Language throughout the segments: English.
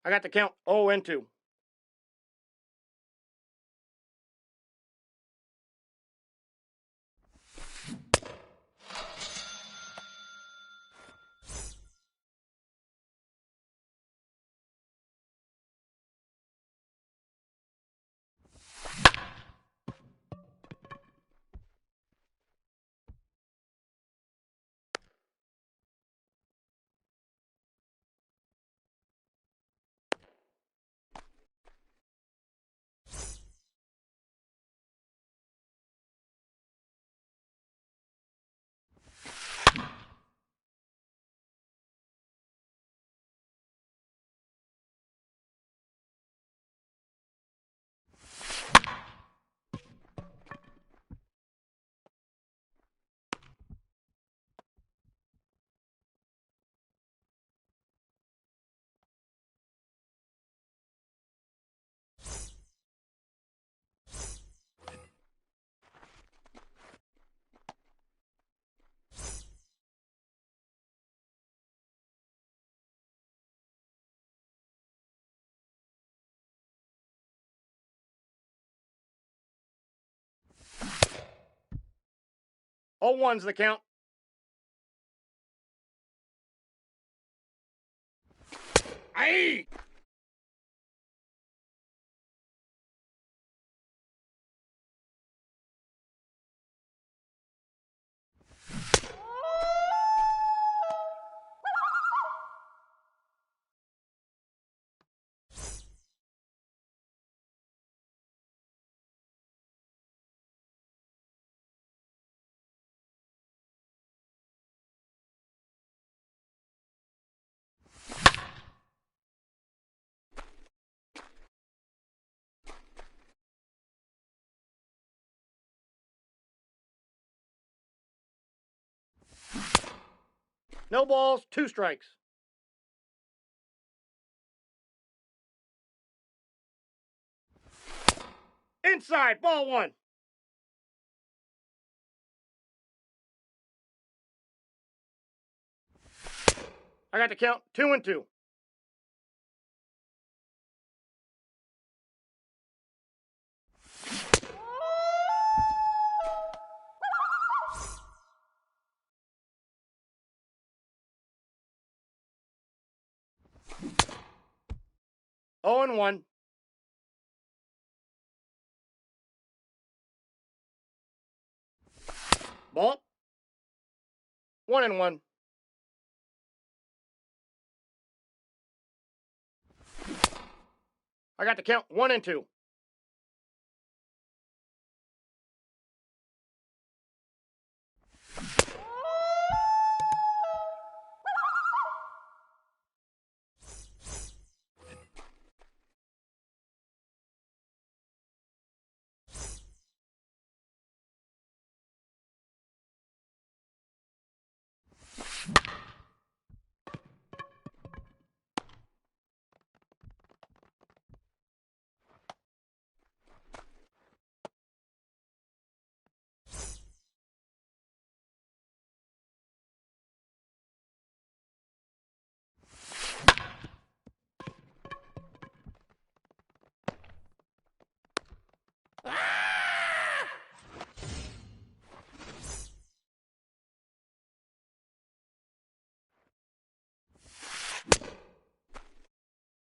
I got the count 0 and 2. Oh, 1's the count. Aye! No balls, 2 strikes. Inside, ball 1. I got the count 2 and 2. Oh and 1. Ball. 1 and 1. I got the count 1 and 2.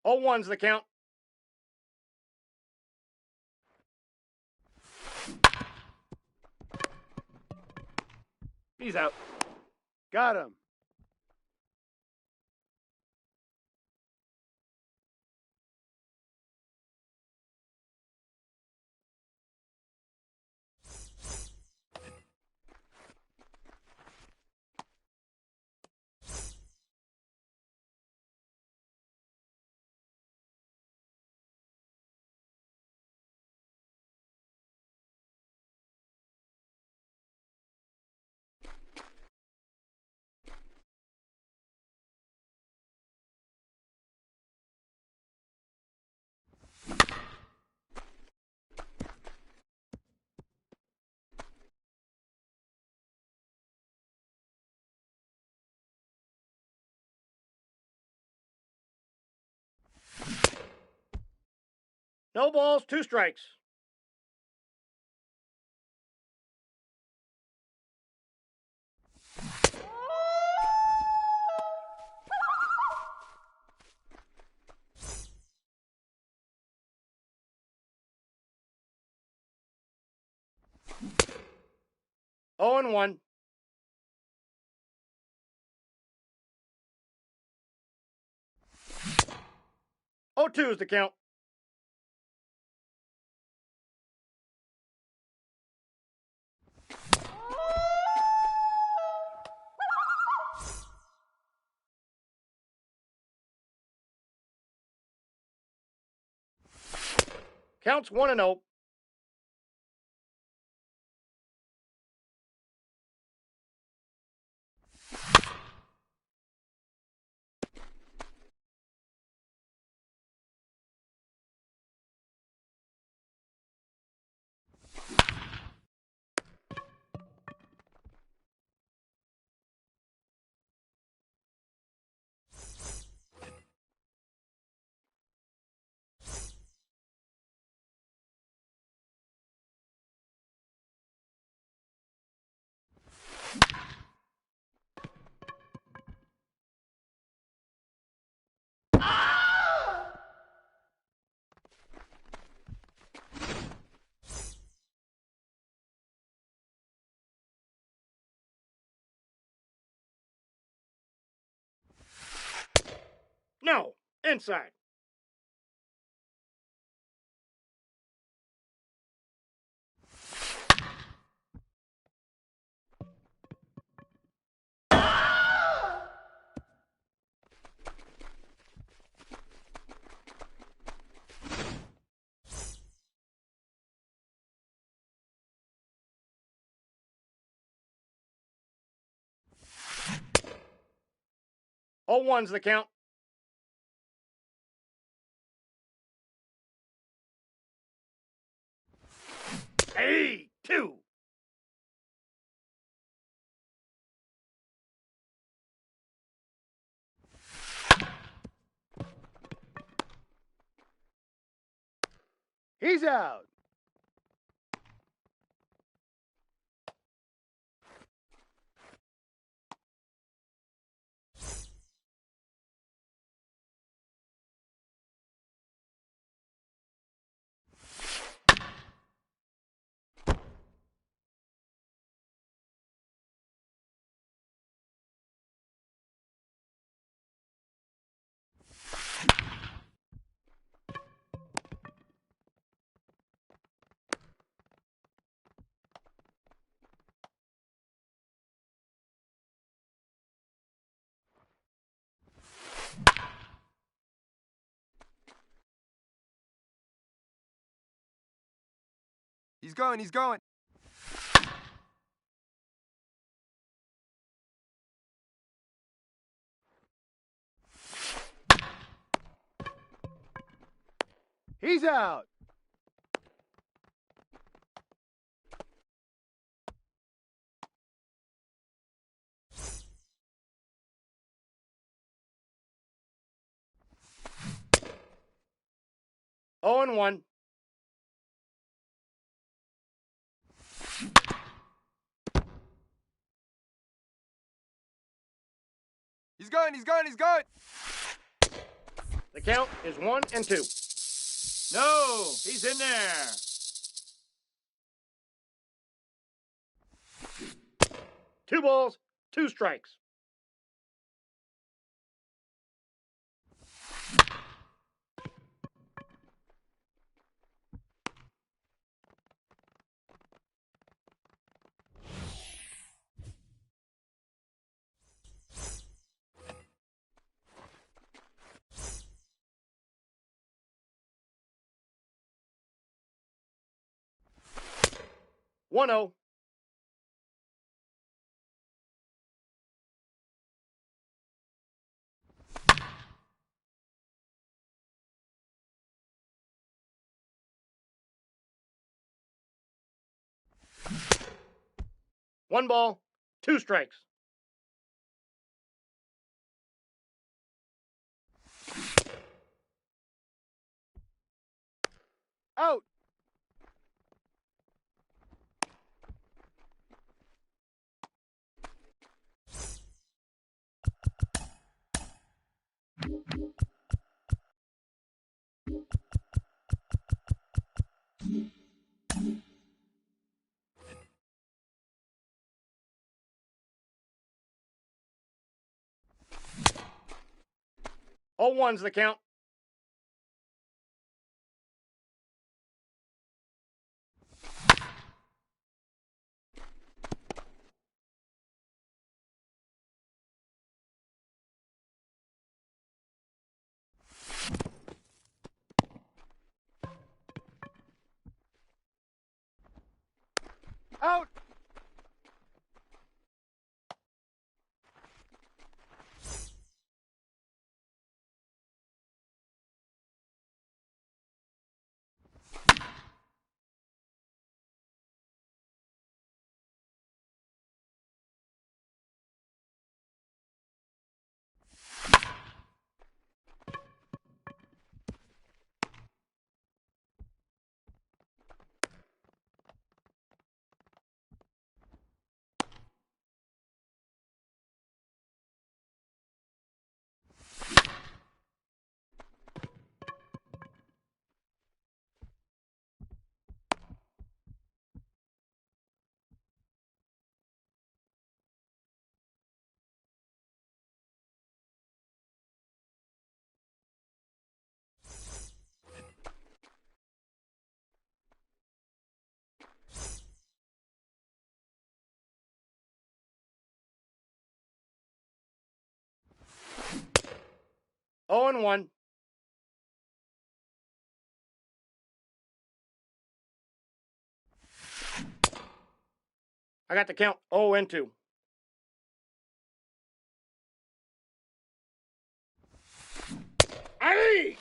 Oh, 1's the count. He's out. Got him. No balls, 2 strikes. Oh and 1. Oh, 2 is the count. Counts 1 and 0. No, inside. Oh, 1's the count. Hey, 2. He's out. He's going, he's going. He's out. Oh and 1. He's going, he's going, he's going. The count is 1 and 2. No, he's in there. 2 balls, 2 strikes. One zero. One ball, 2 strikes. Out. All one's the count. Out. Oh and 1. I got the count. 0 and 2. Aye!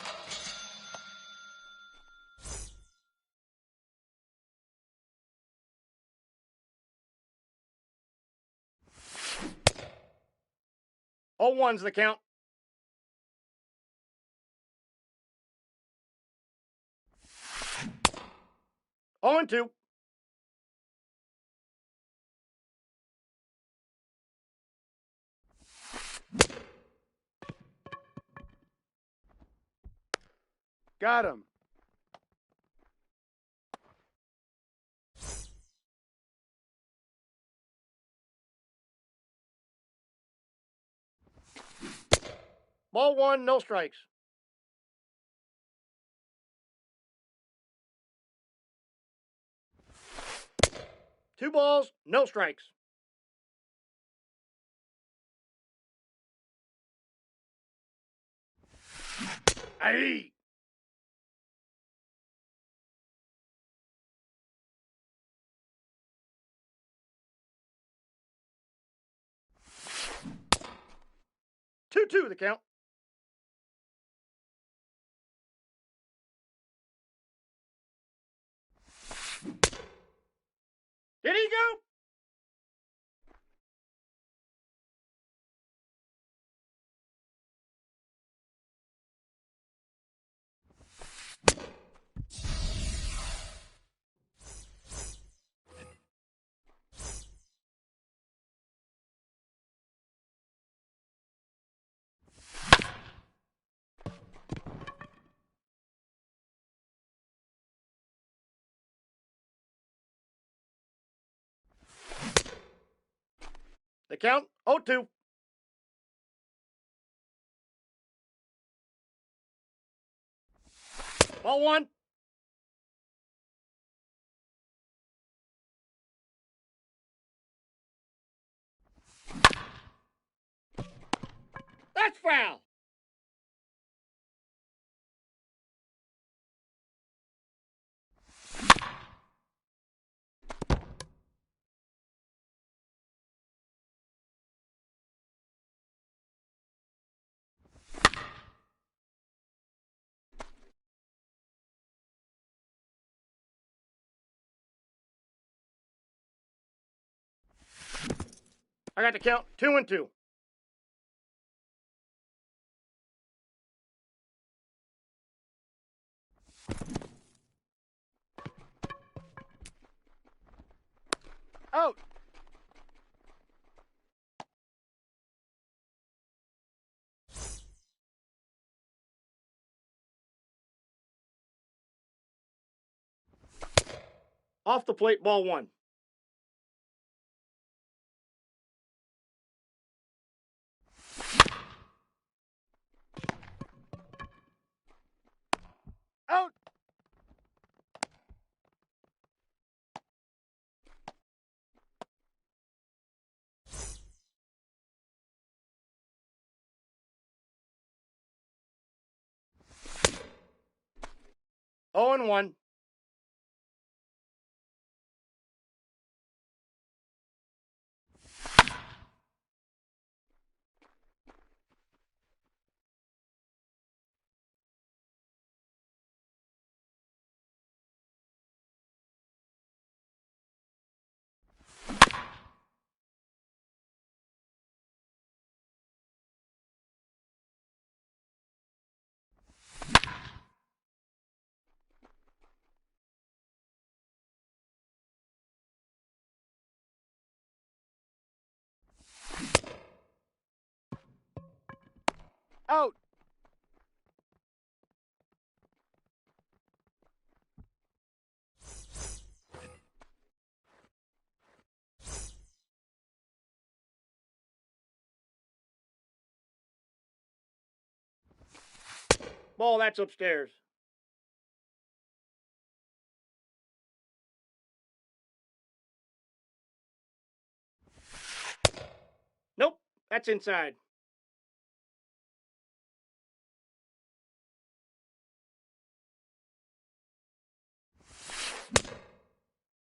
All one's the count. Oh and 2. Got him. Ball 1, no strikes. Two balls, no strikes. Aye! Two the count. Did he go? The count, 0-2. Ball 1. That's foul. I got the count, 2 and 2. Out. Off the plate, ball one. Out. Oh and 1. Out. Ball, that's upstairs. Nope, that's inside.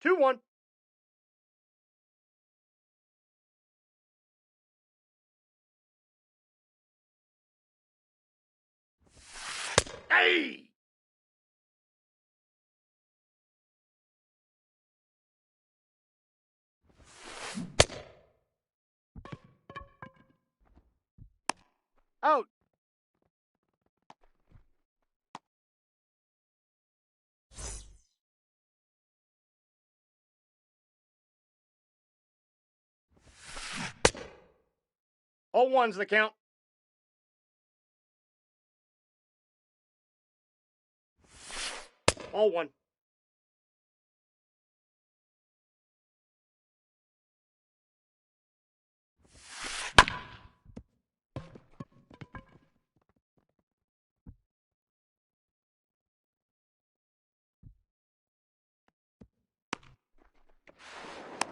Two, 1. Hey! Out. Oh, 1's the count. All 1.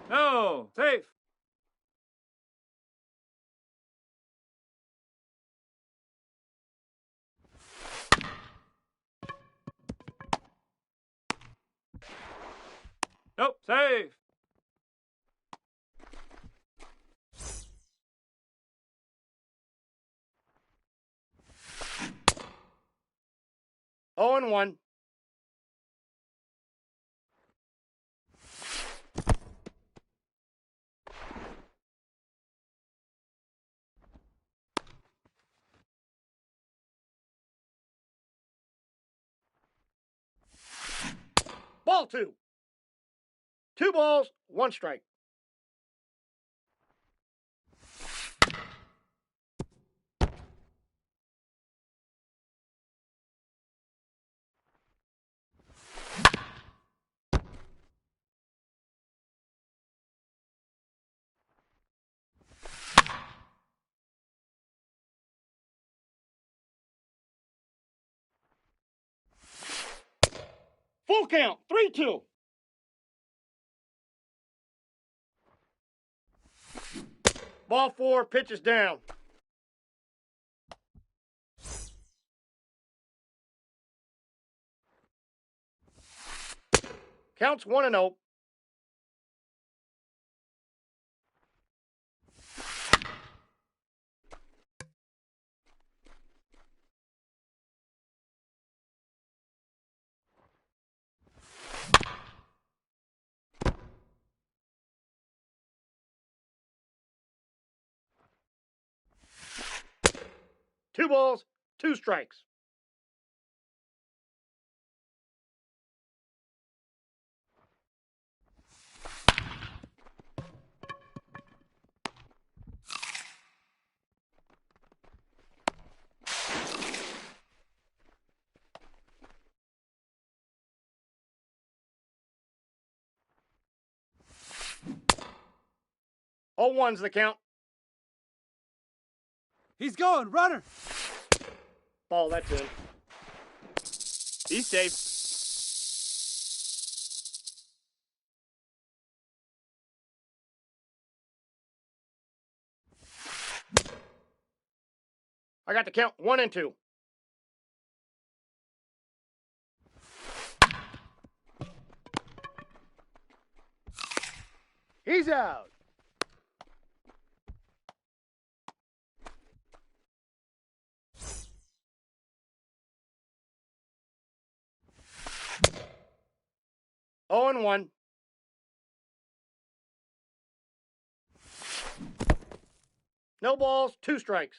No, safe. Nope, safe. Oh and 1. Ball 2. 2 balls, 1 strike. Full count, 3-2. Ball 4, pitches down. Counts 1-0. Two balls, 2 strikes. 0-1's the count. He's going. Runner. Ball, that's in. Be safe. I got the count 1 and 2. He's out. Oh and 1. No balls, 2 strikes.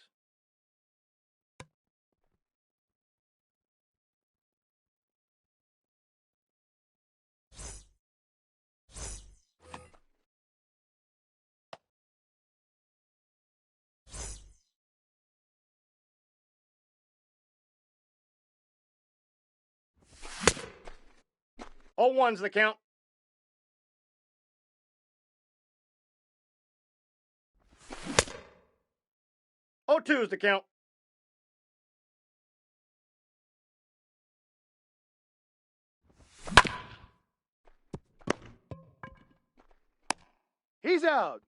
Oh, 1's the count. Oh, 2's the count. He's out.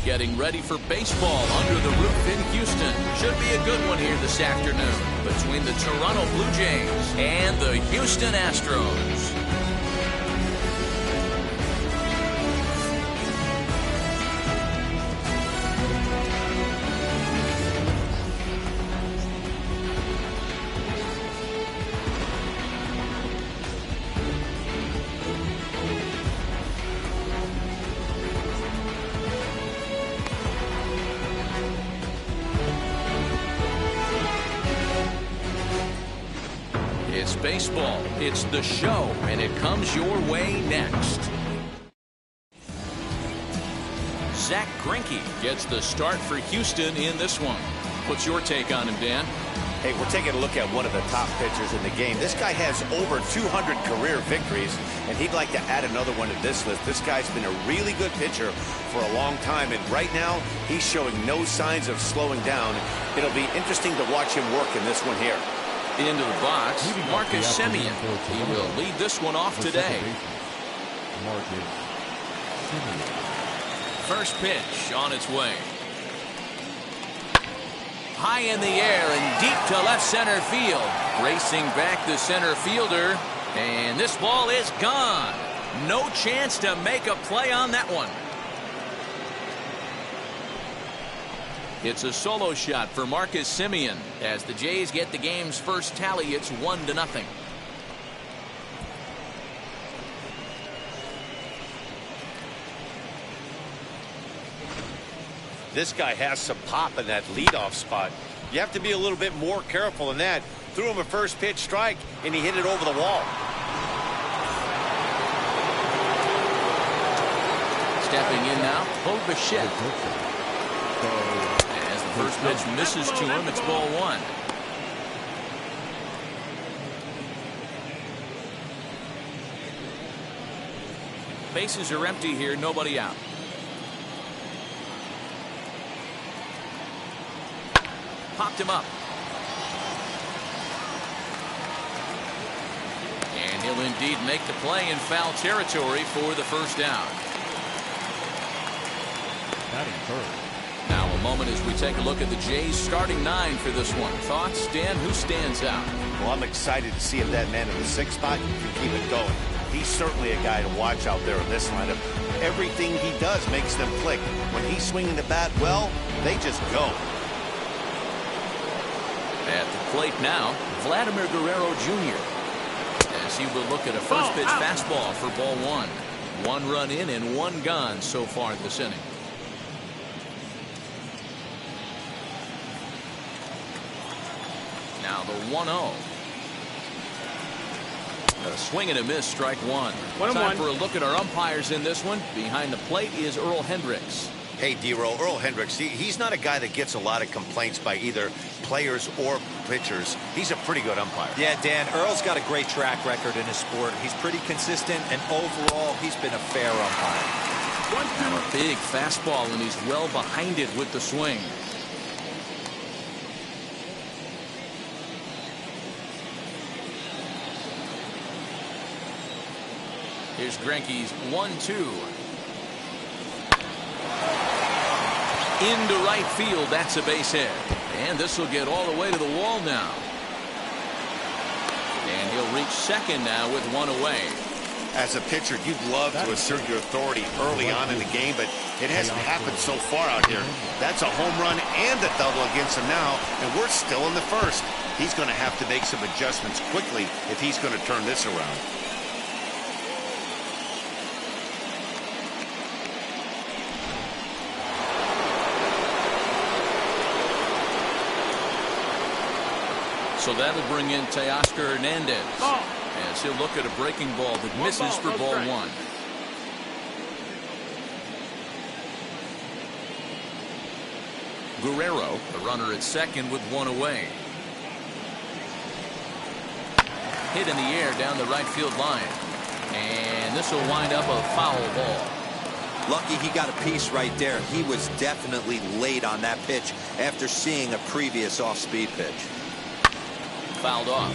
getting ready for baseball under the roof in Houston. Should be a good one here this afternoon between the Toronto Blue Jays and the Houston Astros. It's baseball, it's the show, and it comes your way next. Zach Greinke gets the start for Houston in this one. What's your take on him, Dan? Hey, we're taking a look at one of the top pitchers in the game. This guy has over 200 career victories, and he'd like to add another one to this list. This guy's been a really good pitcher for a long time, and right now, he's showing no signs of slowing down. It'll be interesting to watch him work in this one here. Into the box, Marcus Semien. He will lead this one off today. First pitch on its way. High in the air and deep to left center field. Racing back the center fielder. And this ball is gone. No chance to make a play on that one. It's a solo shot for Marcus Semien. As the Jays get the game's first tally, it's 1-0. This guy has some pop in that leadoff spot. You have to be a little bit more careful than that. Threw him a first pitch strike, and he hit it over the wall. Stepping in now, Bo Bichette. As the first pitch misses to him, it's ball one. Bases are empty here, nobody out. Popped him up. And he'll indeed make the play in foul territory for the first down. Now a moment as we take a look at the Jays starting nine for this one. Thoughts, Dan? Who stands out? Well, I'm excited to see if that man in the sixth spot can keep it going. He's certainly a guy to watch out there in this lineup. Everything he does makes them click. When he's swinging the bat well, they just go. At the plate now, Vladimir Guerrero Jr. as he will look at a first pitch fastball for ball one. One run in and one gone so far this inning. Now the 1-0. A swing and a miss, strike one. Time for a look at our umpires in this one. Behind the plate is Earl Hendricks. Hey, D-Row, Earl Hendricks, he's not a guy that gets a lot of complaints by either players or pitchers. He's a pretty good umpire. Yeah, Dan, Earl's got a great track record in his sport. He's pretty consistent, and overall, he's been a fair umpire. Now a big fastball, and he's well behind it with the swing. Here's Greinke's 1-2. Into right field, that's a base hit. And this will get all the way to the wall now. And he'll reach second now with one away. As a pitcher, you'd love to assert your authority early on in the game, but it hasn't happened so far out here. That's a home run and a double against him now, and we're still in the first. He's going to have to make some adjustments quickly if he's going to turn this around. So that'll bring in Teoscar Hernandez as he'll look at a breaking ball that misses for ball one. Guerrero, the runner at second with one away. Hit in the air down the right field line. And this will wind up a foul ball. Lucky he got a piece right there. He was definitely late on that pitch after seeing a previous off-speed pitch. Fouled off.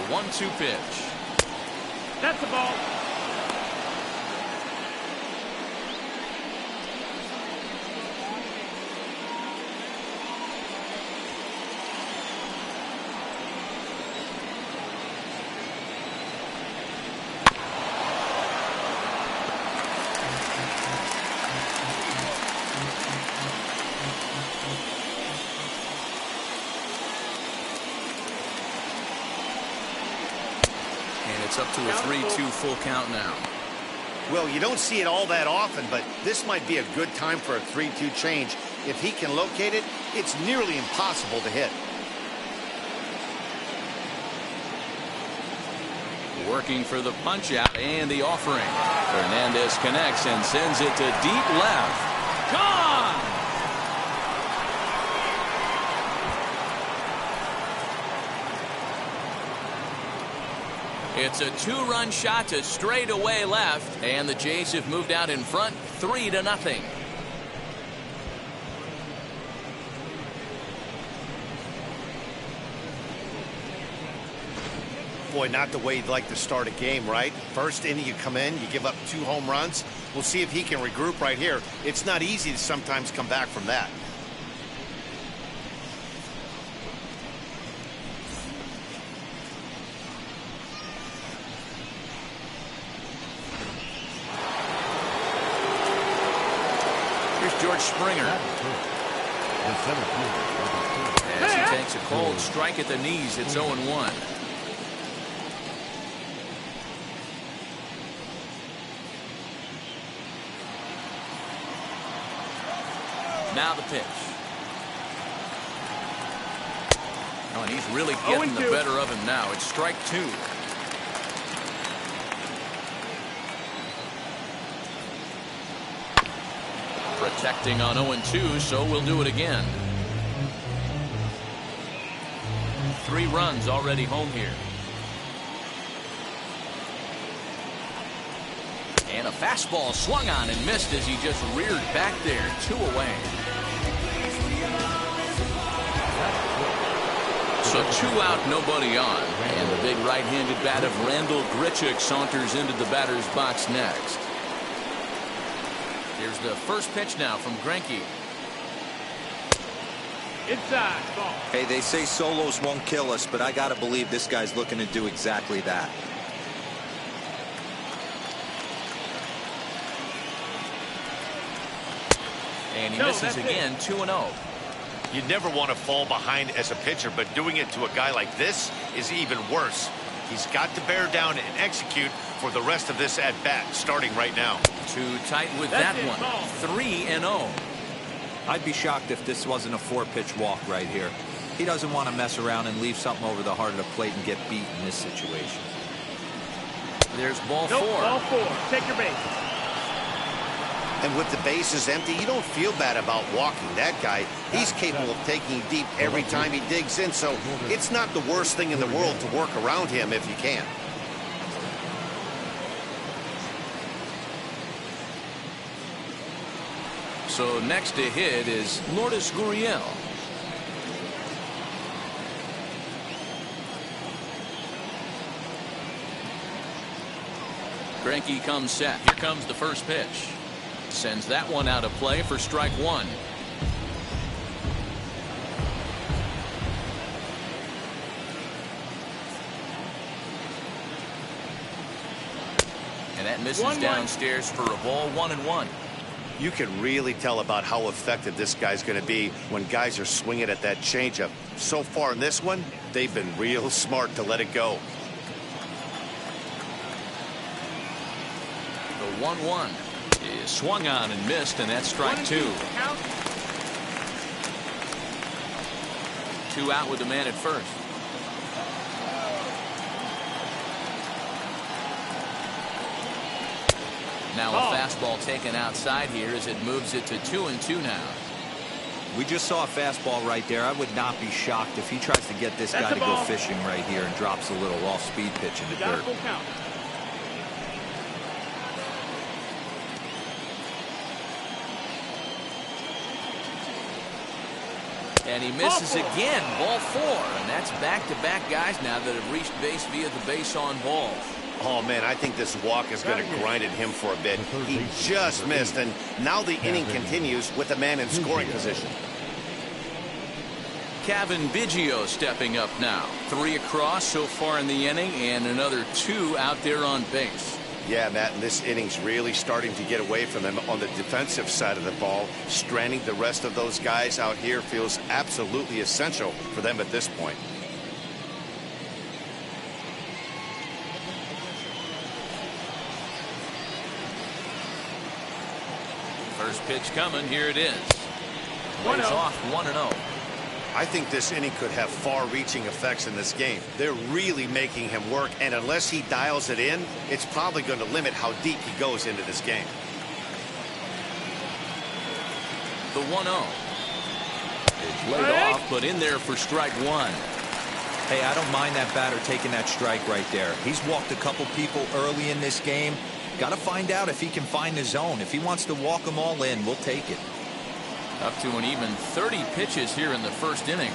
1-2 pitch. That's the ball. It's up to a 3-2 full count now. Well, you don't see it all that often, but this might be a good time for a 3-2 change. If he can locate it, it's nearly impossible to hit. Working for the punch out and the offering. Fernandez connects and sends it to deep left. Gone! It's a 2-run shot to straightaway left, and the Jays have moved out in front 3-0. Boy, not the way you'd like to start a game, right? First inning, you come in, you give up 2 home runs. We'll see if he can regroup right here. It's not easy to sometimes come back from that. Here's George Springer. As he takes a cold strike at the knees, it's 0-1. Now the pitch. Oh, and he's really getting the better of him now. It's strike 2. Protecting on 0-2, so we'll do it again. 3 runs already home here. And a fastball swung on and missed as he just reared back there. 2 away. So 2 out, nobody on. And the big right-handed bat of Randall Grichuk saunters into the batter's box next. Here's the first pitch now from Greinke. Inside, ball. Hey, they say solos won't kill us, but I got to believe this guy's looking to do exactly that. And he misses again, 2-0. You never want to fall behind as a pitcher, but doing it to a guy like this is even worse. He's got to bear down and execute for the rest of this at-bat, starting right now. Too tight with that one. 3-0. I'd be shocked if this wasn't a 4-pitch walk right here. He doesn't want to mess around and leave something over the heart of the plate and get beat in this situation. There's ball 4. Ball 4. Take your base. And with the bases empty, you don't feel bad about walking that guy. He's capable of taking deep every time he digs in, so it's not the worst thing in the world to work around him if you can. So next to hit is Lourdes Gurriel. Greinke comes set. Here comes the first pitch. Sends that one out of play for strike 1. And that misses downstairs for a ball. 1-1. You can really tell about how effective this guy's going to be when guys are swinging at that changeup. So far in this one, they've been real smart to let it go. The 1-1 is swung on and missed, and that's strike 2. 2 out with the man at first. Now a fastball taken outside here as it moves it to 2-2 now. We just saw a fastball right there. I would not be shocked if he tries to get this guy to go fishing right here and drops a little off-speed pitch in the dirt. And he misses again, ball 4. And that's back-to-back guys now that have reached base via the base on balls. Oh, man, I think this walk is going to grind at him for a bit. He just missed, and now the inning continues with a man in scoring position. Kevin Biggio stepping up now. 3 across so far in the inning, and another 2 out there on base. Yeah, Matt, and this inning's really starting to get away from them on the defensive side of the ball. Stranding the rest of those guys out here feels absolutely essential for them at this point. First pitch coming. Here it is. Lays off 1-0. I think this inning could have far-reaching effects in this game. They're really making him work, and unless he dials it in, it's probably going to limit how deep he goes into this game. The 1-0. It's laid off, but in there for strike 1. Hey, I don't mind that batter taking that strike right there. He's walked a couple people early in this game. Got to find out if he can find the zone. If he wants to walk them all in, we'll take it. Up to an even 30 pitches here in the first inning.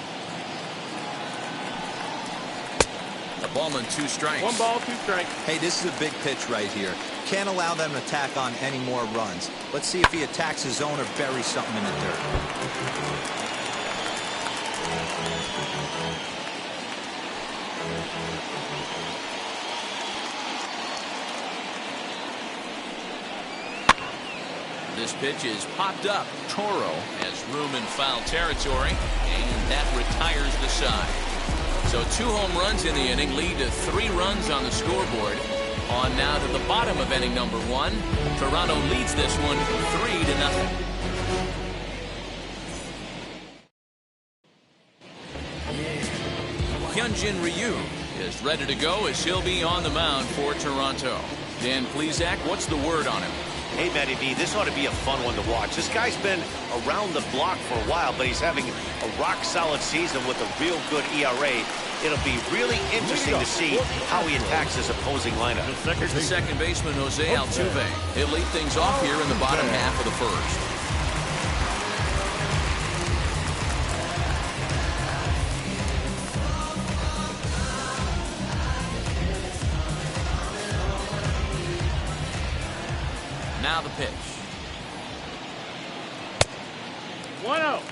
A ball and 2 strikes. 1 ball, 2 strikes. Hey, this is a big pitch right here. Can't allow them to tack on any more runs. Let's see if he attacks his zone or buries something in the dirt. This pitch is popped up. Toro has room in foul territory, and that retires the side. So 2 home runs in the inning lead to 3 runs on the scoreboard. On now to the bottom of inning number 1. Toronto leads this one 3-0. Hyunjin Ryu is ready to go as he'll be on the mound for Toronto. Dan Plesac, what's the word on him? Hey, Matty B, this ought to be a fun one to watch. This guy's been around the block for a while, but he's having a rock-solid season with a real good ERA. It'll be really interesting to see how he attacks his opposing lineup. Here's the second baseman, Jose Altuve. He'll lead things off here in the bottom half of the first. Now the pitch. 1-0.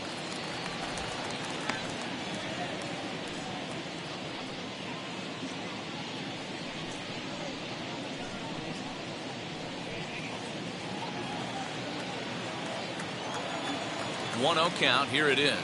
One-0 count. Here it is.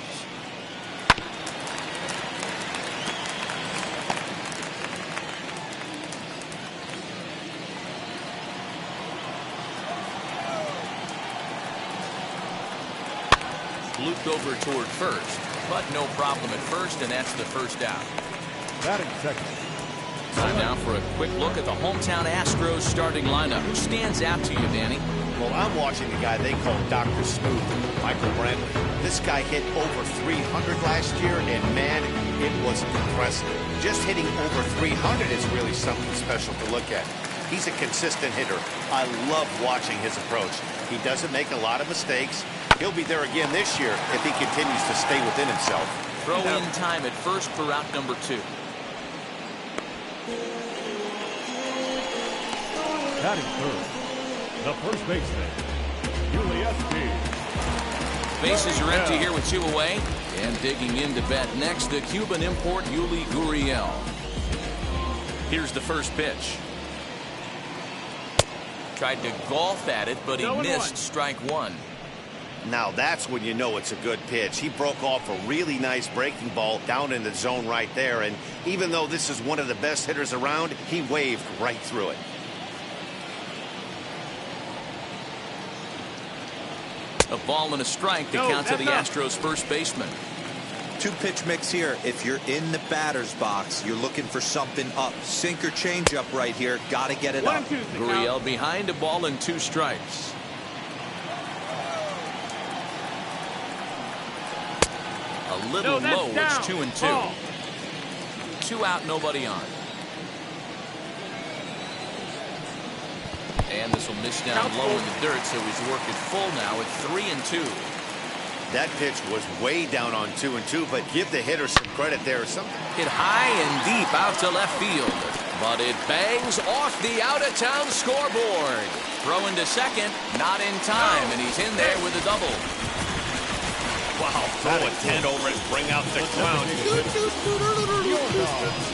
Looped over toward first, but no problem at first, and that's the first out. Batting second. Time now for a quick look at the hometown Astros starting lineup. Who stands out to you, Danny? Well, I'm watching the guy they call Dr. Smooth, Michael Brantley. This guy hit over 300 last year, and man, it was impressive. Just hitting over 300 is really something special to look at. He's a consistent hitter. I love watching his approach. He doesn't make a lot of mistakes. He'll be there again this year if he continues to stay within himself. Throw in time at first for out number 2. Batting third. The first baseman, Julius B. Bases are empty here with 2 away. And digging in to bat next, the Cuban import, Yuli Gurriel. Here's the first pitch. Tried to golf at it, but he missed strike 1. Now that's when you know it's a good pitch. He broke off a really nice breaking ball down in the zone right there, and even though this is one of the best hitters around, he waved right through it. A ball and a strike to count to the Astros first baseman. 2-pitch mix here. If you're in the batter's box, you're looking for something up. Sinker changeup right here. Got to get it up. Gurriel behind a ball and 2 strikes. A little low. It's 2-2. 2 out, nobody on. And this will miss down low in the dirt, so he's working full now at 3-2. That pitch was way down on 2-2, but give the hitter some credit there. Something Hit high and deep out to left field, but it bangs off the out-of-town scoreboard. Throw into second, not in time, and he's in there with a double. wow, throw a 10 over and bring out the clown.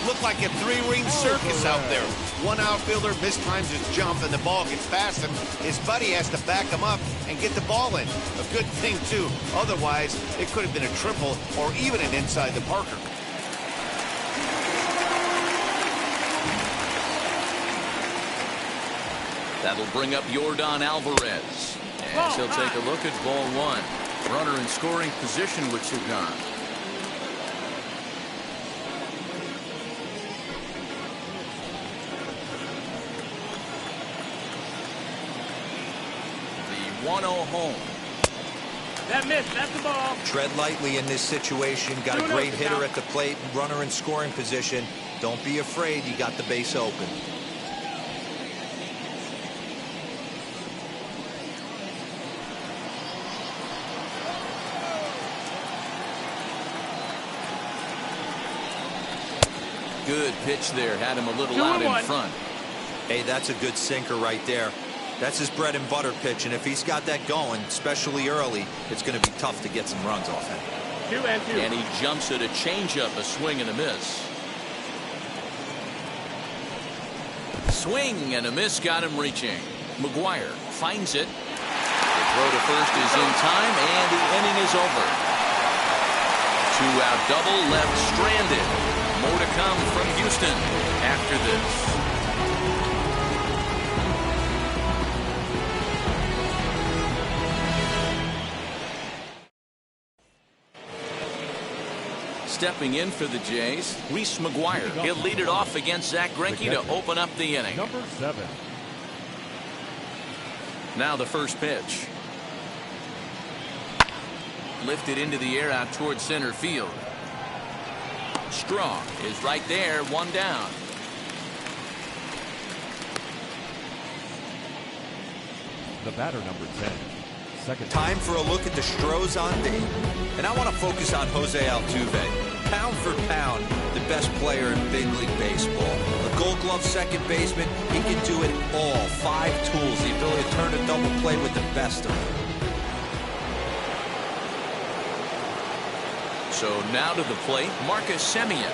Look like a three-ring circus out there. One outfielder mistimes his jump and the ball gets past him. His buddy has to back him up and get the ball in. A good thing, too. Otherwise, it could have been a triple or even an inside the Parker. That'll bring up Yordan Alvarez. As he'll take a look at ball one. Runner in scoring position with Sugan. The 1-0 home. That missed. That's the ball. Tread lightly in this situation. Got a great hitter at the plate. Runner in scoring position. Don't be afraid. You got the base open. Good pitch there. Had him a little out in front. Hey, that's a good sinker right there. That's his bread and butter pitch, and if he's got that going, especially early, it's going to be tough to get some runs off him. 2-2. And he jumps at a changeup, a swing and a miss. Swing and a miss got him reaching. McGuire finds it. The throw to first is in time, and the inning is over. 2-out double left stranded. More to come from Houston after this. Stepping in for the Jays, Reese McGuire. He'll lead it off against Zach Greinke to open up the inning. Number 7. Now the first pitch. Lifted into the air out towards center field. Strong is right there, one down. The batter, number 10. Second. Time for a look at the Stros on day. And I want to focus on Jose Altuve. Pound for pound, the best player in Big League Baseball. A Gold Glove second baseman, he can do it all. 5 tools, the ability to turn a double play with the best of them. So now to the plate, Marcus Semien.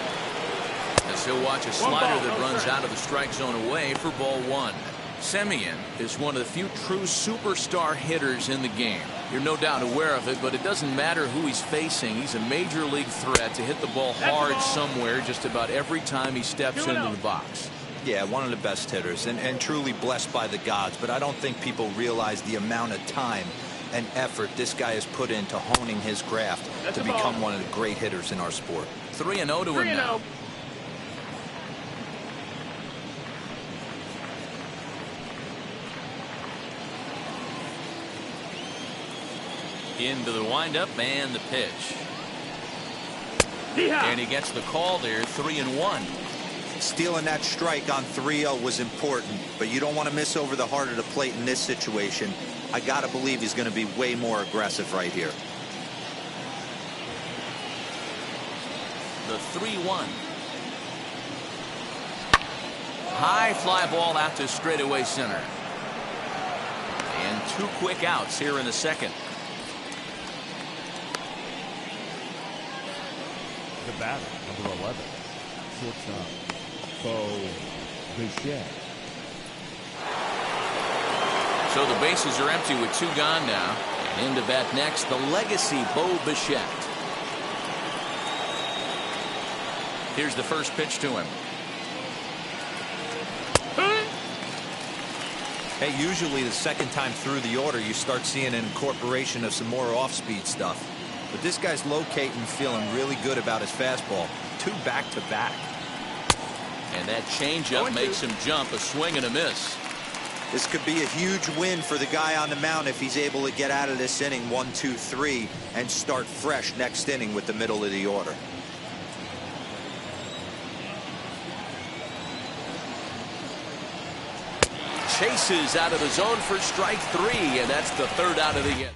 As he'll watch a slider that runs out of the strike zone away for ball one. Semien is one of the few true superstar hitters in the game. You're no doubt aware of it, but it doesn't matter who he's facing. He's a major league threat to hit the ball hard somewhere just about every time he steps into the box. Yeah, one of the best hitters and truly blessed by the gods, but I don't think people realize the amount of time and effort this guy has put into honing his craft to become one of the great hitters in our sport. 3-0 to him now. Into the windup and the pitch. And he gets the call there, 3-1. Stealing that strike on 3-0 was important, but you don't want to miss over the heart of the plate in this situation. I got to believe he's going to be way more aggressive right here. The 3-1. High fly ball out to straightaway center. And 2 quick outs here in the second. The batter, number 11. Shortstop, Bo Bichette. So the bases are empty with 2 gone now. And in to bat next, the legacy Bo Bichette. Here's the first pitch to him. Hey, usually the second time through the order you start seeing an incorporation of some more off-speed stuff. But this guy's locating, feeling really good about his fastball. 2 back-to-back. And that changeup makes him jump, a swing and a miss. This could be a huge win for the guy on the mound if he's able to get out of this inning 1, 2, 3 and start fresh next inning with the middle of the order. Chases out of the zone for strike 3, and that's the 3rd out of the inning.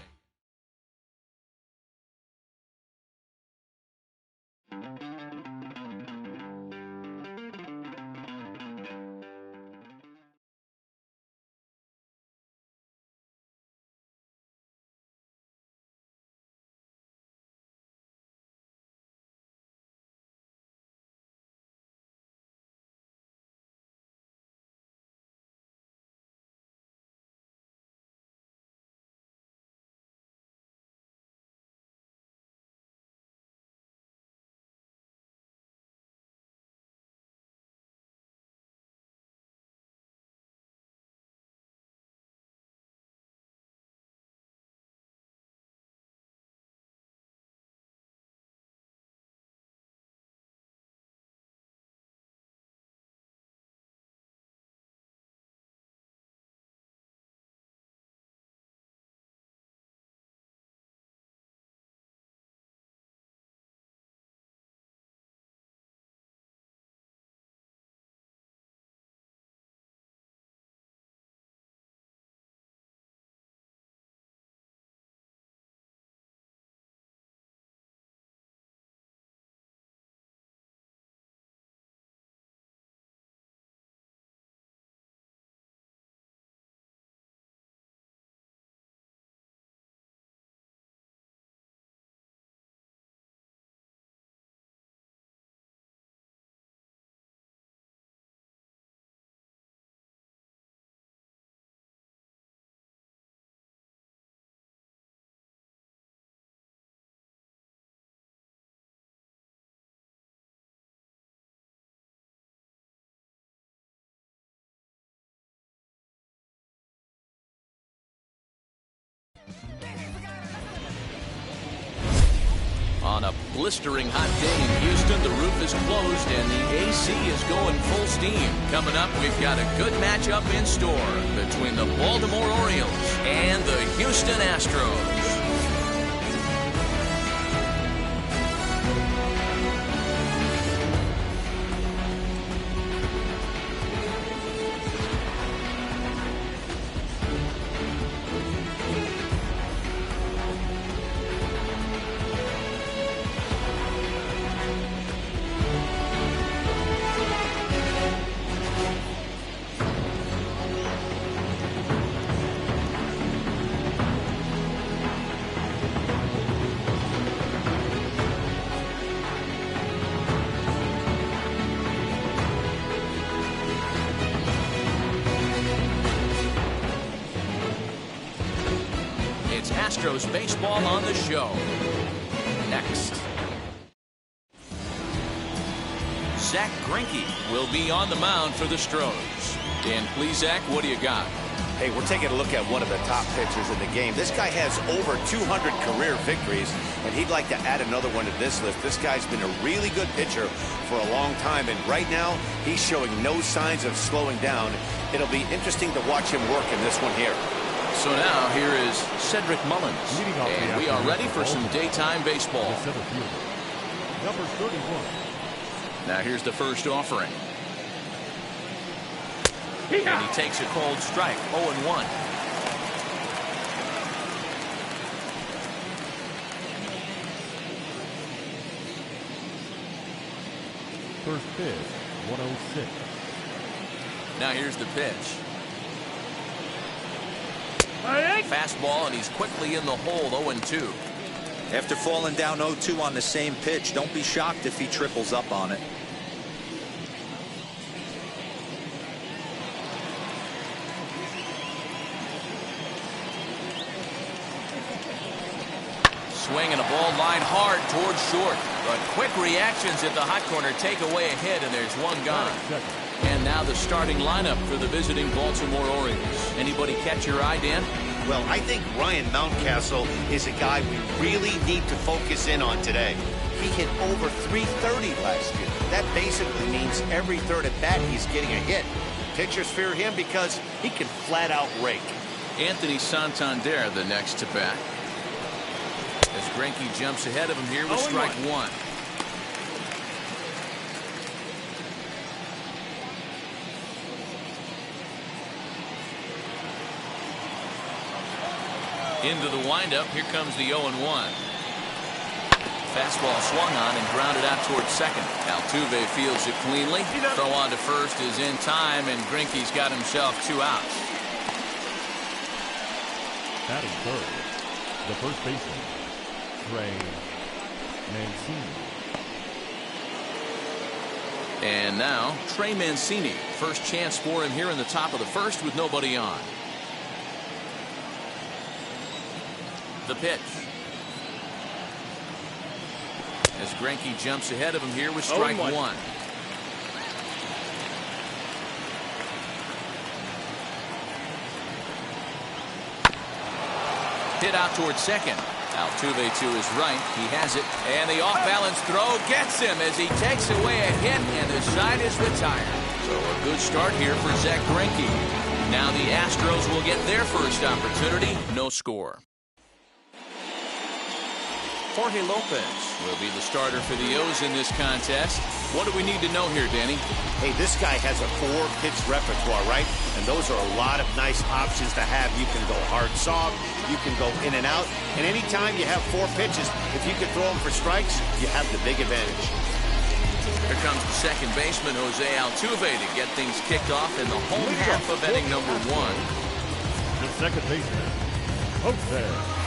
On a blistering hot day in Houston, the roof is closed and the AC is going full steam. Coming up, we've got a good matchup in store between the Baltimore Orioles and the Houston Astros. Astros baseball on the show. Next, Zach Greinke will be on the mound for the Stros. And please, Zach, what do you got? Hey, we're taking a look at one of the top pitchers in the game. This guy has over 200 career victories, and he'd like to add another one to this list. This guy's been a really good pitcher for a long time, and right now, he's showing no signs of slowing down. It'll be interesting to watch him work in this one here. So now here is Cedric Mullins, and we are ready for some daytime baseball. Number 31. Now here's the first offering. And he takes a cold strike, 0-1. First pitch, 106. Now here's the pitch. Fastball, and he's quickly in the hole, 0-2. After falling down 0-2 on the same pitch, don't be shocked if he triples up on it. Swing and a ball line hard towards short. But quick reactions at the hot corner take away a hit, and there's one gone. And now the starting lineup for the visiting Baltimore Orioles. Anybody catch your eye, Dan? Well, I think Ryan Mountcastle is a guy we really need to focus in on today. He hit over .330 last year. That basically means every third at bat he's getting a hit. Pitchers fear him because he can flat out rake. Anthony Santander the next to bat. As Greinke jumps ahead of him here with strike one. Into the windup, here comes the 0-1. Fastball swung on and grounded out towards second. Altuve fields it cleanly. Throw on to first is in time, and Greinke's got himself 2 outs. Batting third, the first baseman, Trey Mancini. And now, Trey Mancini. First chance for him here in the top of the first with nobody on. The pitch. As Greinke jumps ahead of him here with strike one. Hit out towards second. Altuve to his right. He has it. And the off-balance throw gets him as he takes away a hit, and the side is retired. So a good start here for Zach Greinke. Now the Astros will get their first opportunity. No score. Jorge Lopez will be the starter for the O's in this contest. What do we need to know here, Danny? Hey, this guy has a 4-pitch repertoire, right? And those are a lot of nice options to have. You can go hard, soft, you can go in and out. And anytime you have 4 pitches, if you can throw them for strikes, you have the big advantage. Here comes the second baseman, Jose Altuve, to get things kicked off in the home half of inning number 1. The second baseman, Jose Altuve.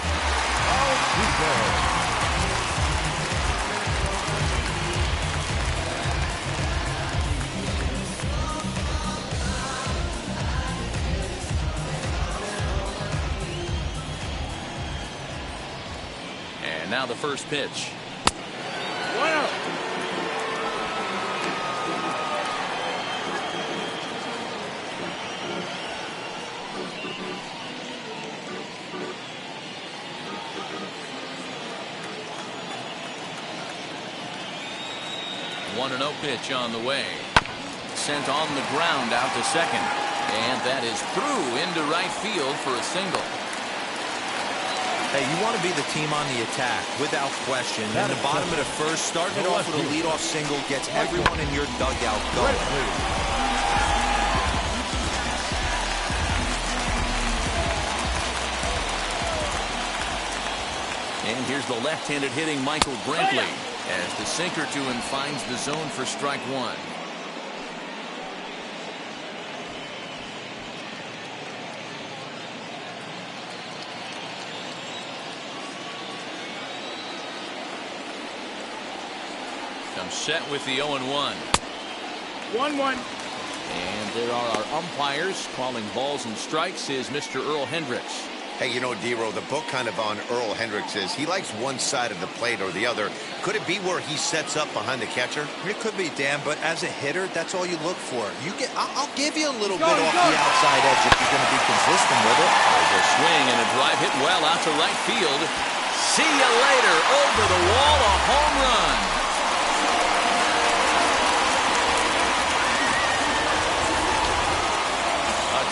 Now the first pitch. Wow. 1-0 pitch on the way. Sent on the ground out to second. And that is through into right field for a single. Hey, you want to be the team on the attack, without question. In the bottom of the first, starting it off with a leadoff single gets everyone in your dugout going. And here's the left-handed hitting Michael Brantley as the sinker to him finds the zone for strike one. Comes set with the 0-1. 1-1. And there are our umpires calling balls and strikes is Mr. Earl Hendricks. Hey, you know, D-Row, the book kind of on Earl Hendricks is he likes one side of the plate or the other. Could it be where he sets up behind the catcher? It could be, Dan, but as a hitter, that's all you look for. I'll give you a little bit off the outside edge if you're going to be consistent with it. There's a swing and a drive hit well out to right field. See you later. Over the wall, a home run.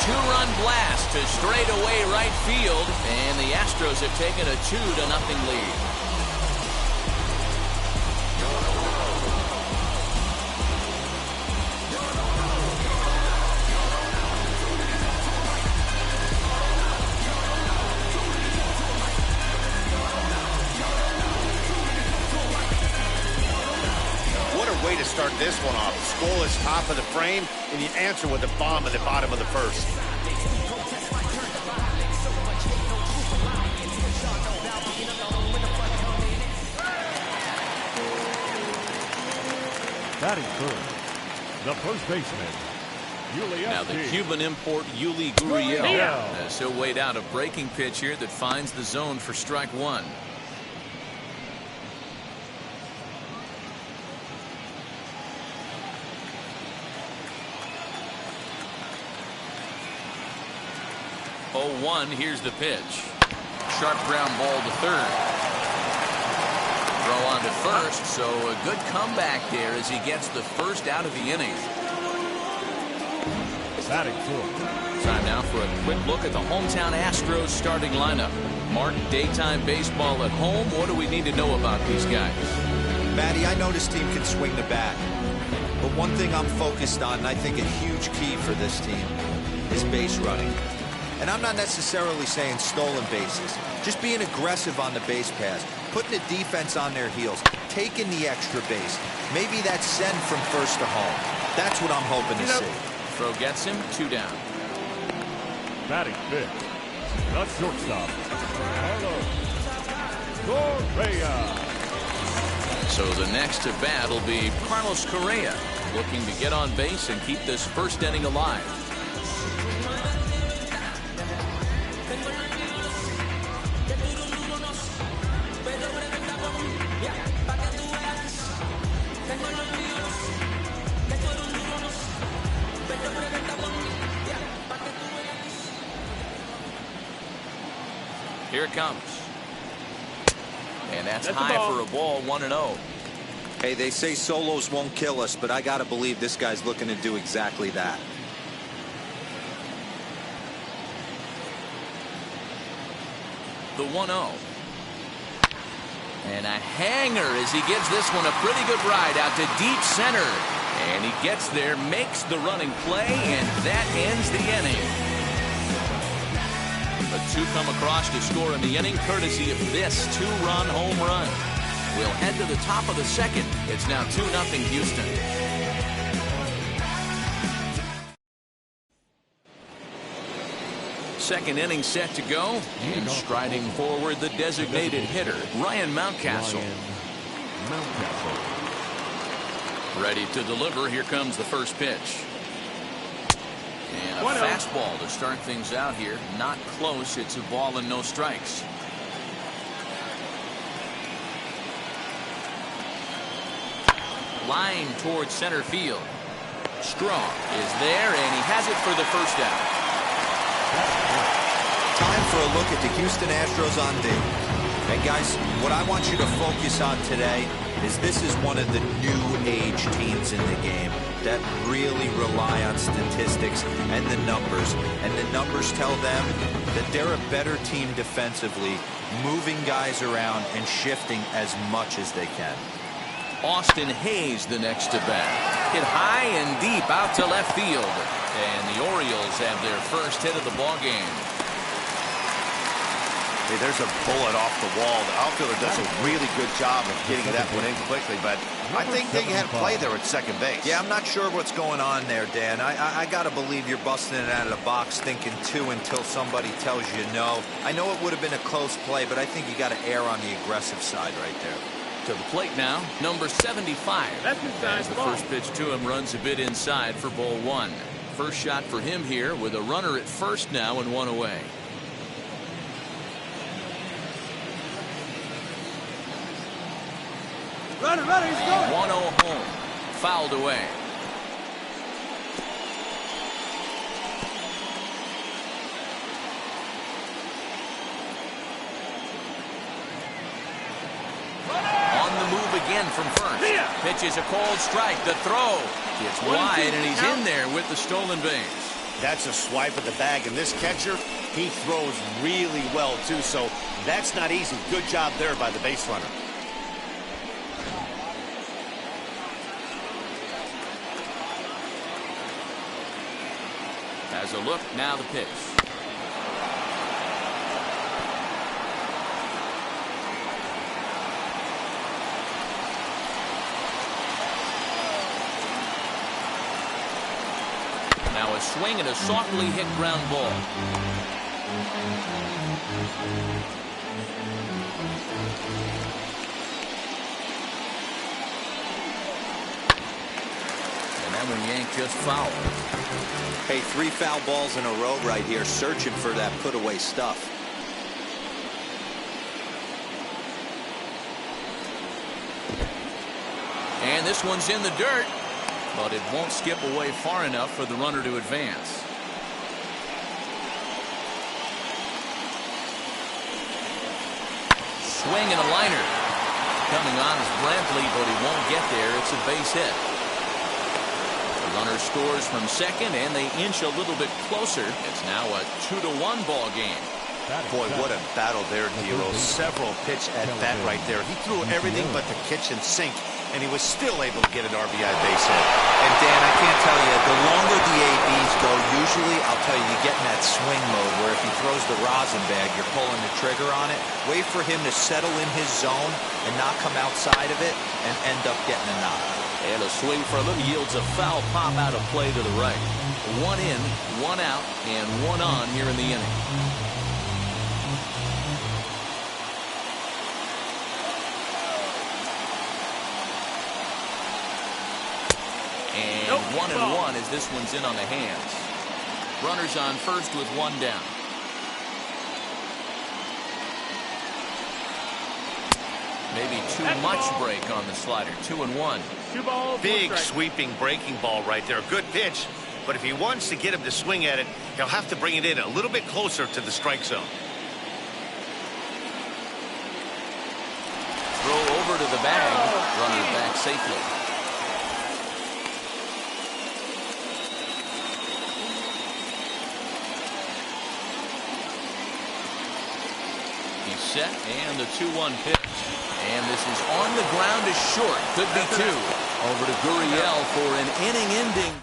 Two-run blast to straightaway right field, and the Astros have taken a 2-0 lead. What a way to start this one off. Scoreless top of the frame, and you answer with a bomb at the bottom of the first. Batting first, the first baseman, Now the Cuban import Yuli Gurriel has so weighed out a breaking pitch here that finds the zone for strike one. Here's the pitch. Sharp ground ball to third. Throw on to first, so a good comeback there as he gets the first out of the inning. batting fourth. Time now for a quick look at the hometown Astros starting lineup. Mark, daytime baseball at home. What do we need to know about these guys? Matty, I know this team can swing the bat. But one thing I'm focused on, and I think a huge key for this team, is base running. And I'm not necessarily saying stolen bases. Just being aggressive on the base pass, putting the defense on their heels, taking the extra base. Maybe that's send from first to home. That's what I'm hoping to see. Throw gets him, 2 down. Batting fifth, the shortstop, Carlos Correa. So the next to bat will be Carlos Correa, looking to get on base and keep this first inning alive. Here it comes. And that's high for a ball, 1-0. Hey, they say solos won't kill us, but I got to believe this guy's looking to do exactly that. The 1-0. And a hanger as he gives this one a pretty good ride out to deep center. And he gets there, makes the running play, and that ends the inning. The 2 come across to score in the inning, courtesy of this 2-run home run. We'll head to the top of the second. It's now 2-0 Houston. Second inning set to go. And striding forward, the designated hitter, Ryan Mountcastle. Ready to deliver. Here comes the first pitch. And a fastball to start things out here. Not close. It's a ball and no strikes. Line towards center field. Strong is there, and he has it for the first out. Time for a look at the Houston Astros on D. And guys, what I want you to focus on today is this is one of the new age teams in the game that really rely on statistics and the numbers. And the numbers tell them that they're a better team defensively, moving guys around and shifting as much as they can. Austin Hayes the next to bat. Hit high and deep out to left field. And the Orioles have their first hit of the ball game. Hey, there's a bullet off the wall. The outfielder does a really good job of getting that one in quickly, but I think they had a play there at second base. Yeah, I'm not sure what's going on there, Dan. I got to believe you're busting it out of the box thinking two until somebody tells you no. I know it would have been a close play, but I think you got to err on the aggressive side right there. To the plate now, number 75. As the first pitch to him runs a bit inside for ball one. First shot for him here with a runner at first now and one away. Runner, he's going. 1-0 home. Fouled away. On the move again from first. Pitch is a cold strike. The throw. It's wide, and he's in there with the stolen base. That's a swipe at the bag, and this catcher, he throws really well, too, so that's not easy. Good job there by the base runner. As a look, now the pitch. Now a swing and a softly hit ground ball. And that one yanked just foul. Hey, 3 foul balls in a row right here, searching for that put-away stuff. And this one's in the dirt, but it won't skip away far enough for the runner to advance. Swing and a liner. Coming on is Brantley, but he won't get there. It's a base hit. Runner scores from second, and they inch a little bit closer. It's now a 2-1 ball game. Boy, what a battle there, D'Lo. Several pitch at bat right there. He threw everything but the kitchen sink, and he was still able to get an RBI base hit. And Dan, I can't tell you, the longer the ABs go, usually, I'll tell you, you get in that swing mode where if he throws the rosin bag, you're pulling the trigger on it. Wait for him to settle in his zone and not come outside of it and end up getting a knock. And a swing for him yields a foul pop out of play to the right. 1 in, 1 out, and 1 on here in the inning. And 1-1 as this one's in on the hands. Runners on first with 1 down. Maybe too much break on the slider. 2-1. 2 balls. Big sweeping breaking ball right there. Good pitch, but if he wants to get him to swing at it, he'll have to bring it in a little bit closer to the strike zone. Throw over to the bag. Runner back safely. He's set, and the 2-1 pitch. And this is on the ground is short. Could be 2. Over to Gurriel for an inning-ending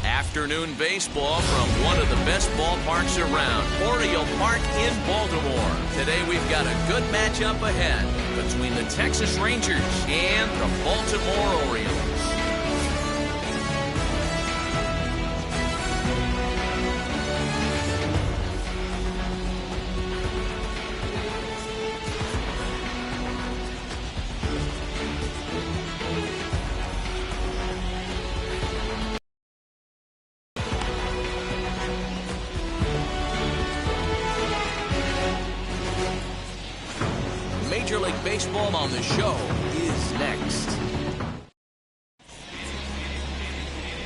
Afternoon baseball from one of the best ballparks around, Oriole Park in Baltimore. Today we've got a good matchup ahead between the Texas Rangers and the Baltimore Orioles. Major League Baseball on the show is next.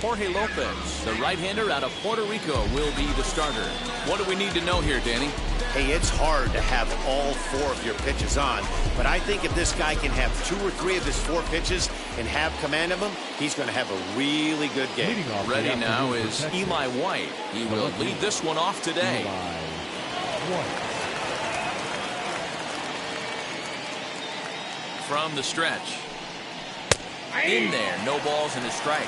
Jorge Lopez, the right-hander out of Puerto Rico, will be the starter. What do we need to know here, Danny? Hey, it's hard to have all 4 of your pitches on, but I think if this guy can have 2 or 3 of his 4 pitches and have command of them, he's going to have a really good game. Ready now is Eli White. He will lead this one off today. From the stretch. In there, no balls and a strike.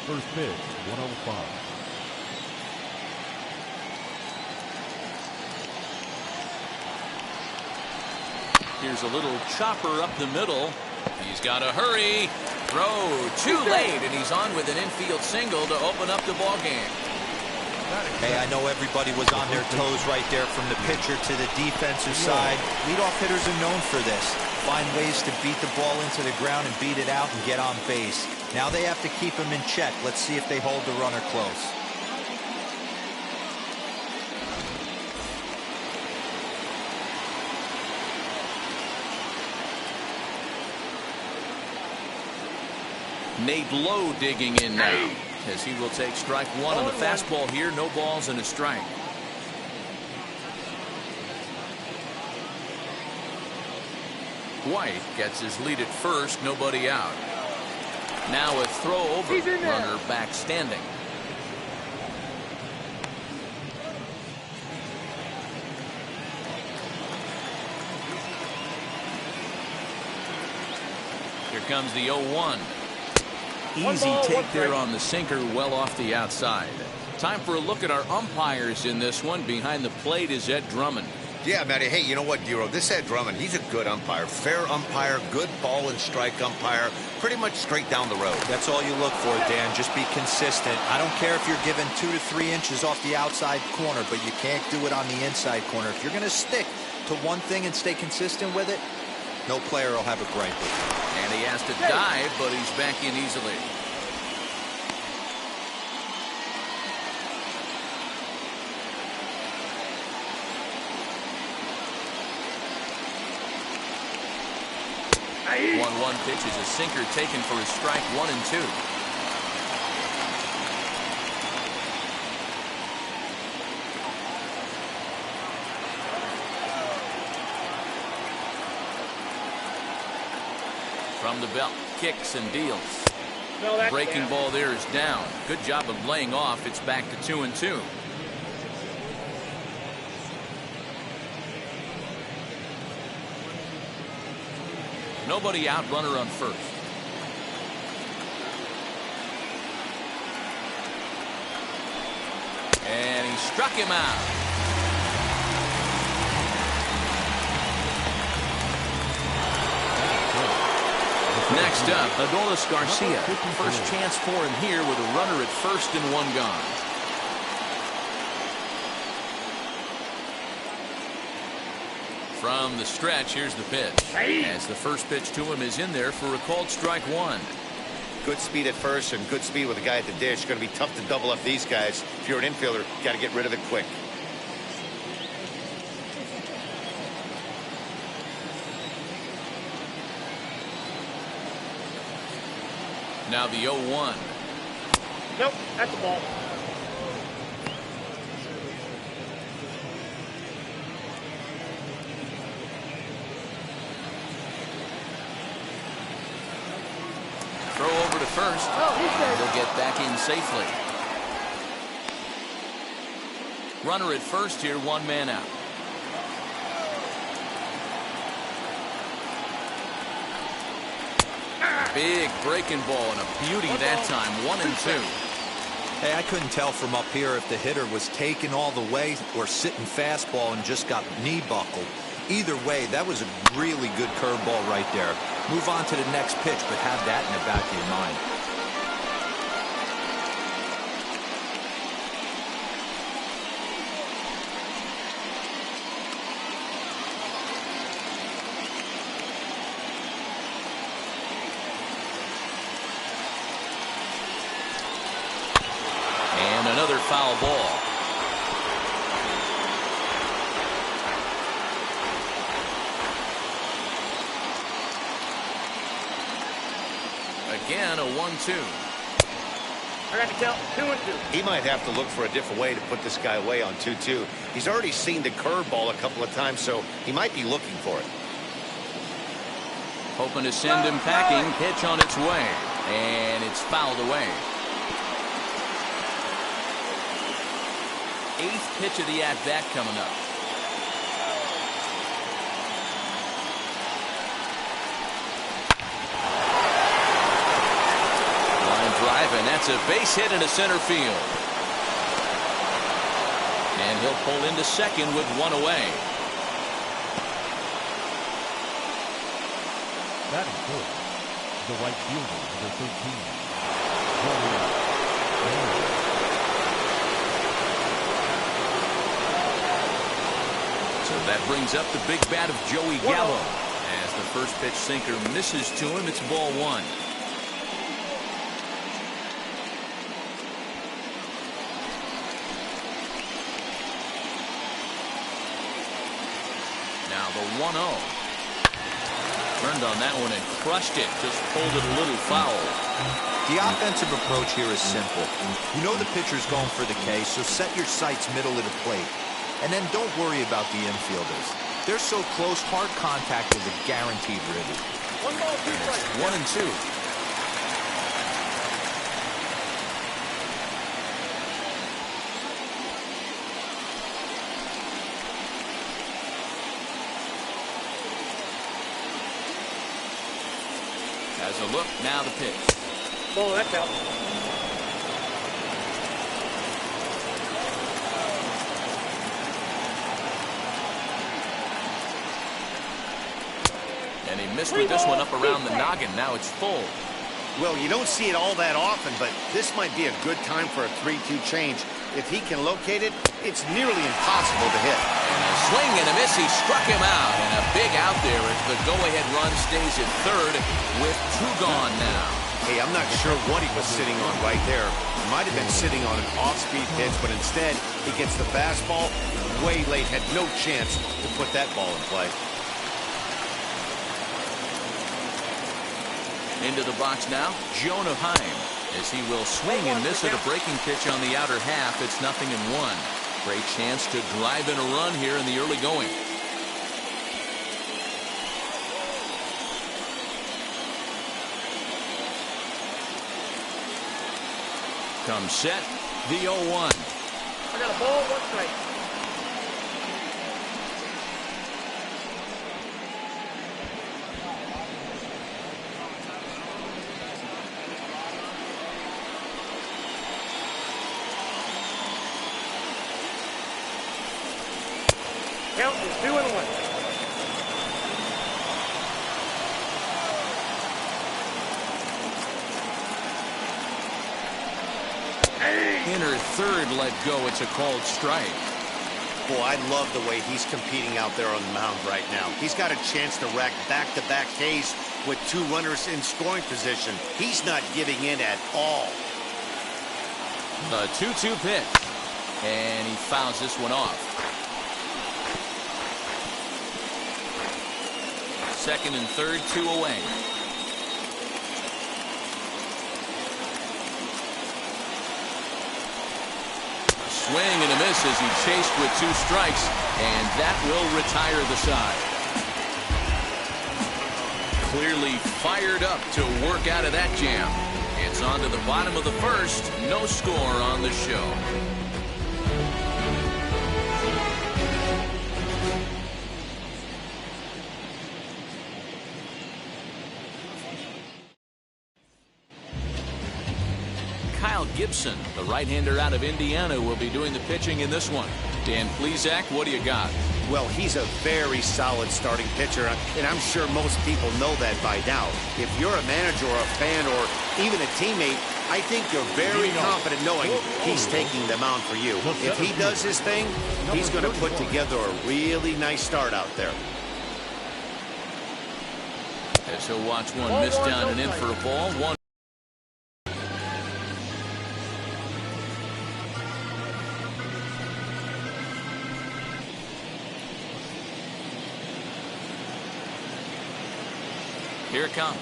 First pitch, 105. Here's a little chopper up the middle. He's got to hurry. Throw too late, and he's on with an infield single to open up the ball game. Hey, I know everybody was on their toes right there from the pitcher to the defensive side. Leadoff hitters are known for this. Find ways to beat the ball into the ground and beat it out and get on base. Now they have to keep him in check. Let's see if they hold the runner close. Nate Lowe digging in now as he will take strike 1 on the fastball here. No balls and a strike. White gets his lead at first. Nobody out. Now a throw over. Runner back standing. Here comes the 0-1. Easy take there on the sinker, well off the outside. Time for a look at our umpires in this one. Behind the plate is Ed Drummond. Yeah, Matty. Hey, you know what, Dero? This Ed Drummond, he's a good umpire. Fair umpire, good ball and strike umpire. Pretty much straight down the road. That's all you look for, Dan. Just be consistent. I don't care if you're given 2 to 3 inches off the outside corner, but you can't do it on the inside corner. If you're going to stick to one thing and stay consistent with it, no player will have a gripe with it. And he has to dive, but he's back in easily. Aye. 1-1 pitch is a sinker taken for his strike 1 and 2. From the belt, kicks and deals. No, that's Breaking down. ball there is down. Good job of laying off. It's back to 2 and 2. Nobody out, runner on first. And he struck him out. Next up, Adolis Garcia. First chance for him here with a runner at first and 1 gone. From the stretch, here's the pitch. As the first pitch to him is in there for a called strike 1. Good speed at first and good speed with a guy at the dish. It's going to be tough to double up these guys. If you're an infielder, you got to get rid of it quick. Now the 0-1. Nope, that's a ball. Throw over to first. Oh, he's there. He'll get back in safely. Runner at first here, 1 man out. Big breaking ball and a beauty that time. 1 and 2. Hey, I couldn't tell from up here if the hitter was taking all the way or sitting fastball and just got knee buckled. Either way, that was a really good curveball right there. Move on to the next pitch, but have that in the back of your mind. And another foul ball. Again, a 1-2. I got to count 2 and 2. He might have to look for a different way to put this guy away on 2-2. He's already seen the curveball a couple of times, so he might be looking for it. Hoping to send him packing. Pitch on its way. And it's fouled away. 8th pitch of the at-bat coming up. Line drive, and that's a base hit into center field. And he'll pull into second with 1 away. That is good. The right fielder, number 13. So that brings up the big bat of Joey Gallo. As the first pitch sinker misses to him, it's ball 1. Now the 1-0. Turned on that one and crushed it. Just pulled it a little foul. The offensive approach here is simple. You know the pitcher's going for the K, so set your sights middle of the plate. And then don't worry about the infielders. They're so close, hard contact is a guaranteed ribby. 1 ball, 2 strikes. 1 and 2. As a look, now the pitch. Ball, that's out. And he missed with this one up around the noggin. Now it's full. Well, you don't see it all that often, but this might be a good time for a 3-2 change. If he can locate it, it's nearly impossible to hit. And a swing and a miss. He struck him out. And a big out there as the go-ahead run stays at third with 2 gone now. Hey, I'm not sure what he was sitting on right there. He might have been sitting on an off-speed pitch, but instead he gets the fastball way late. Had no chance to put that ball in play. Into the box now, Jonah Heim, as he will swing and miss at a breaking pitch on the outer half. It's 0-1. Great chance to drive in a run here in the early going. Come set, the 0-1. I got a ball, 1 strike. Count is 2 and 1. Inner third let go. It's a called strike. Boy, I love the way he's competing out there on the mound right now. He's got a chance to rack back-to-back Ks with 2 runners in scoring position. He's not giving in at all. The 2-2 pitch. And he fouls this one off. Second and third, 2 away. Swing and a miss as he chased with 2 strikes, and that will retire the side. Clearly fired up to work out of that jam. It's on to the bottom of the first. No score on the show. Kyle Gibson, the right-hander out of Indiana, will be doing the pitching in this one. Dan Plesac, what do you got? Well, he's a very solid starting pitcher, and I'm sure most people know that by now. If you're a manager or a fan or even a teammate, I think you're very confident knowing he's taking the mound for you. If he does his thing, he's going to put together a really nice start out there. As he'll watch one miss down and in for a ball. One. Here it comes.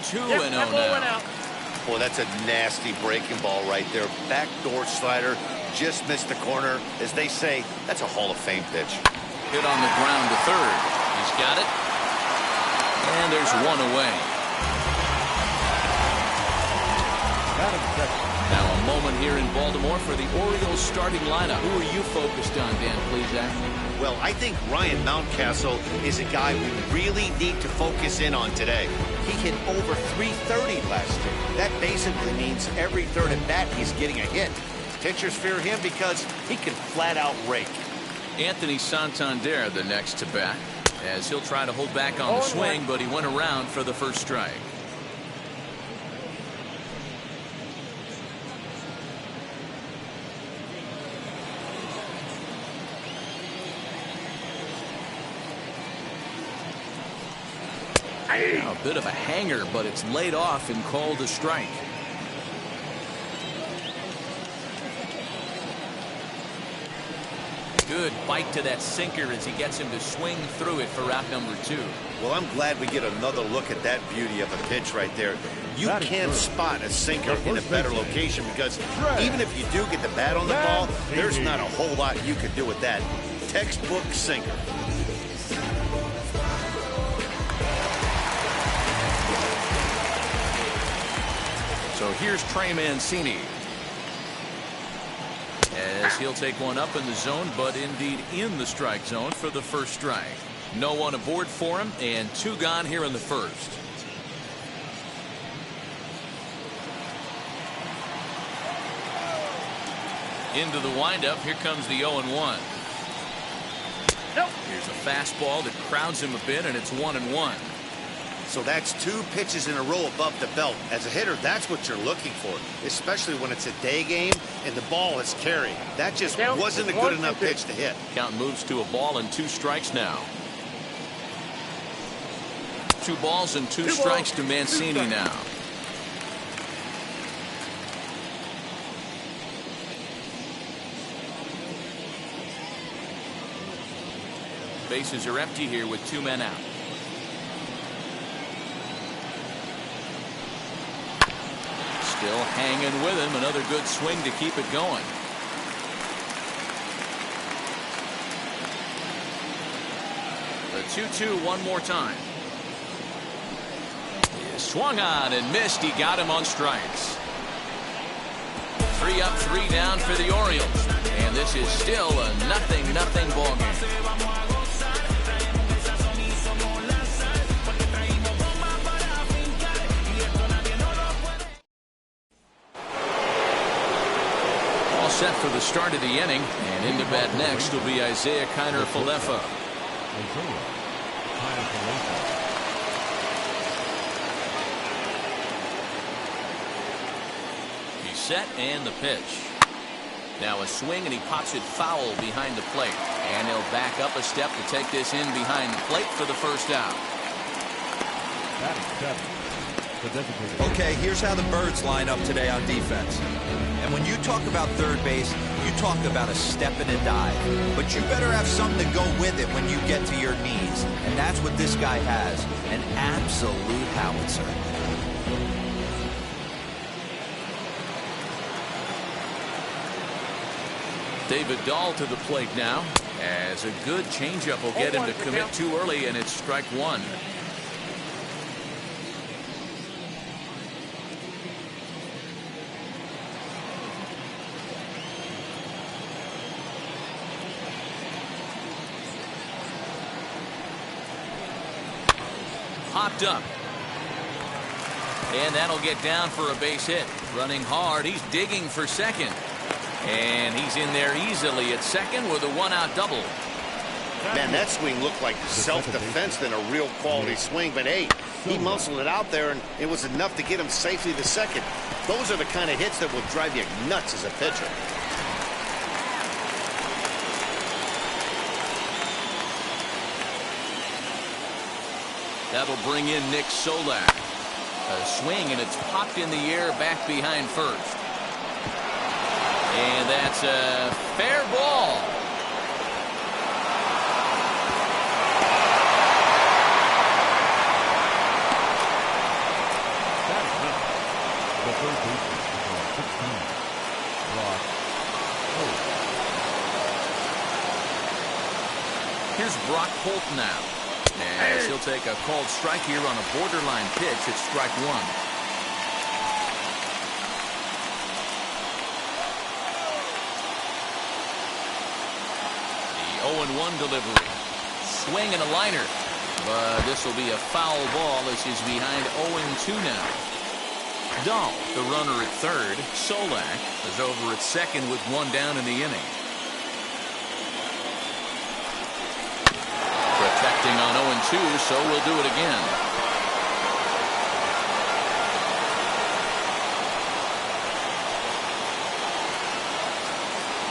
2-0 now. Boy, that's a nasty breaking ball right there. Backdoor slider, just missed the corner. As they say, that's a Hall of Fame pitch. Hit on the ground to third. He's got it. And there's one away. Now a moment here in Baltimore for the Orioles starting lineup. Who are you focused on, Dan Plesac? Well, I think Ryan Mountcastle is a guy we really need to focus in on today. He hit over .330 last year. That basically means every third at bat he's getting a hit. Pitchers fear him because he can flat out rake. Anthony Santander the next to bat, as he'll try to hold back on the swing, but he went around for the first strike. Now a bit of a hanger, but it's laid off and called a strike. Good bite to that sinker as he gets him to swing through it for out number 2. Well, I'm glad we get another look at that beauty of a pitch right there. You can't spot a sinker in a better location because even if you do get the bat on the ball, there's not a whole lot you can do with that. Textbook sinker. So here's Trey Mancini. As he'll take one up in the zone, but indeed in the strike zone for the first strike. No one aboard for him, and 2 gone here in the first. Into the windup. Here comes the 0-1. Here's a fastball that crowds him a bit, and it's 1-1. So that's 2 pitches in a row above the belt. As a hitter, that's what you're looking for, especially when it's a day game and the ball is carrying. That just wasn't a good enough pitch to hit. Count moves to a ball and 2 strikes now. 2 balls and 2 strikes to Mancini now. Bases are empty here with 2 men out. Still hanging with him. Another good swing to keep it going. The 2-2 one more time. He swung on and missed. He got him on strikes. 3 up, 3 down for the Orioles. And this is still a 0-0 ball game. Set for the start of the inning, and into bat next will be Isaiah Kiner-Falefa. He's set and the pitch. Now a swing and he pops it foul behind the plate, and he'll back up a step to take this in behind the plate for the first out. Okay, here's how the Birds line up today on defense. And when you talk about third base, you talk about a step and a dive. But you better have something to go with it when you get to your knees. And that's what this guy has, an absolute howitzer. David Dahl to the plate now, as a good changeup will get him to commit too early, and it's strike 1. Popped up. And that'll get down for a base hit. Running hard, he's digging for second. And he's in there easily at second with a one-out double. Man, that swing looked like self-defense than a real quality swing. But, hey, he muscled it out there, and it was enough to get him safely to second. Those are the kind of hits that will drive you nuts as a pitcher. That'll bring in Nick Solak. A swing, and it's popped in the air back behind first. And that's a fair ball. The third baseman is 16. Brock. Here's Brock Holt now. As he'll take a called strike here on a borderline pitch at strike one. The 0-1 delivery. Swing and a liner. But this will be a foul ball as he's behind 0-2 now. Dahl, the runner at third. Solak is over at second with one down in the inning. Protecting on 0-2, so we'll do it again.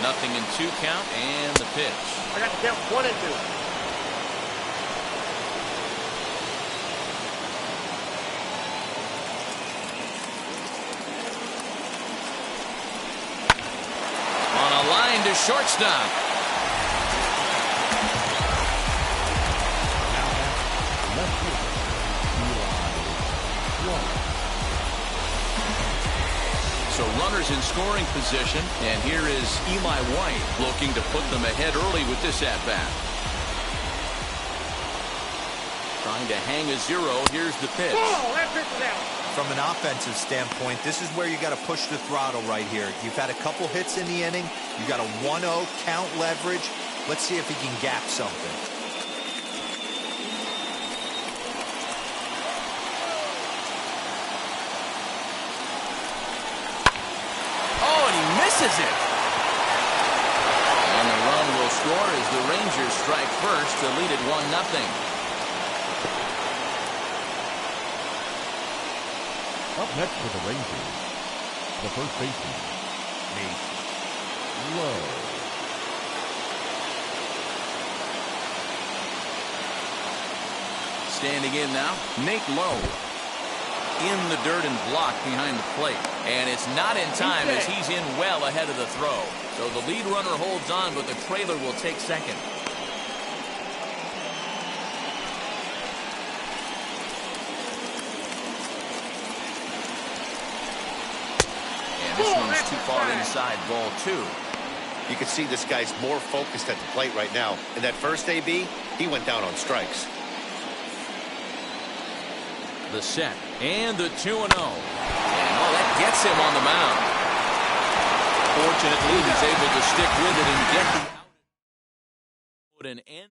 Nothing in 2 count, and the pitch. I got the count 1-2. On a line to shortstop. So runners in scoring position, and here is Eli White looking to put them ahead early with this at-bat. Trying to hang a 0. Here's the pitch. Oh, that pitch is out. From an offensive standpoint, this is where you got to push the throttle right here. You've had a couple hits in the inning. You got a 1-0 count leverage. Let's see if he can gap something. Misses it. And the run will score as the Rangers strike first to lead it 1-0. Up next for the Rangers, the first baseman, Nate Lowe. Standing in now, Nate Lowe. In the dirt and blocked behind the plate. And it's not in time as he's in well ahead of the throw. So the lead runner holds on, but the trailer will take second. And this one's too far inside, ball 2. You can see this guy's more focused at the plate right now. In that first AB, he went down on strikes. The set and the 2-0. And that gets him on the mound. Fortunately, he's able to stick with it and get the out. Put an end.